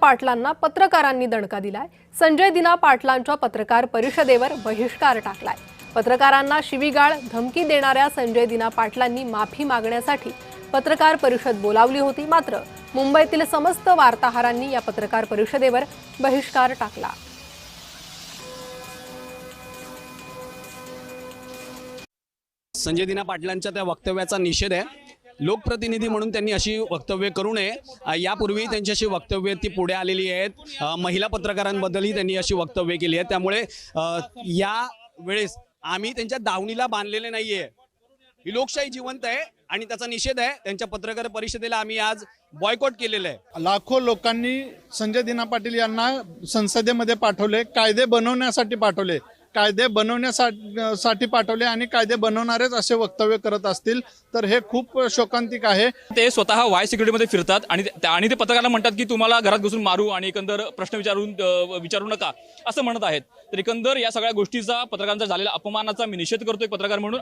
पाटलांना पत्रकारांनी दणका दिलाय। संजय दिना पाटलांच्या पत्रकार परिषदेवर बहिष्कार टाकलाय। पत्रकारांना शिवीगाळ धमकी देणाऱ्या संजय दिना पाटलांनी माफी मागण्यासाठी पत्रकार परिषद बोलावली होती, मात्र मुंबईतील समस्त वार्ताहरांनी या पत्रकार परिषदेवर बहिष्कार टाकला। संजय दिना पाटलांच्या त्या वक्तव्याचा निषेध आहे। लोकप्रतिनिधी म्हणून त्यांनी अशी वक्तव्य करू नये। यापूर्वी त्यांच्याशी वक्तव्य ती पुढे आलेली आहेत। महिला पत्रकारांबद्दलही त्यांनी अशी वक्तव्य केली आहेत। त्यामुळे या वेळेस आम्ही त्यांच्या दावणीला बांधलेले नाहीये। ही लोकशाही जिवंत आहे आणि त्याचा निषेध आहे। त्यांच्या पत्रकार परिषदेला आम्ही आज बॉयकॉट केलेलं आहे। लाखो लोकांनी संजय दिना पाटील यांना संसदेमध्ये पाठवले, कायदे बनवण्यासाठी पाठवले, कायदे बनवण्यासाठी पाठवले आणि कायदे बनवणारेच असे वक्तव्य करत असतील तर हे खूप शोकांतिक आहे। ते स्वतः वाय सिक्युरिटीमध्ये फिरतात आणि ते पत्रकारांना म्हणतात की तुम्हाला घरात घुसून मारू आणि एकंदर प्रश्न विचारू नका असं म्हणत आहेत। तर एकंदर या सगळ्या गोष्टीचा पत्रकारांचा झालेला अपमानाचा मी निषेध करतो एक पत्रकार म्हणून।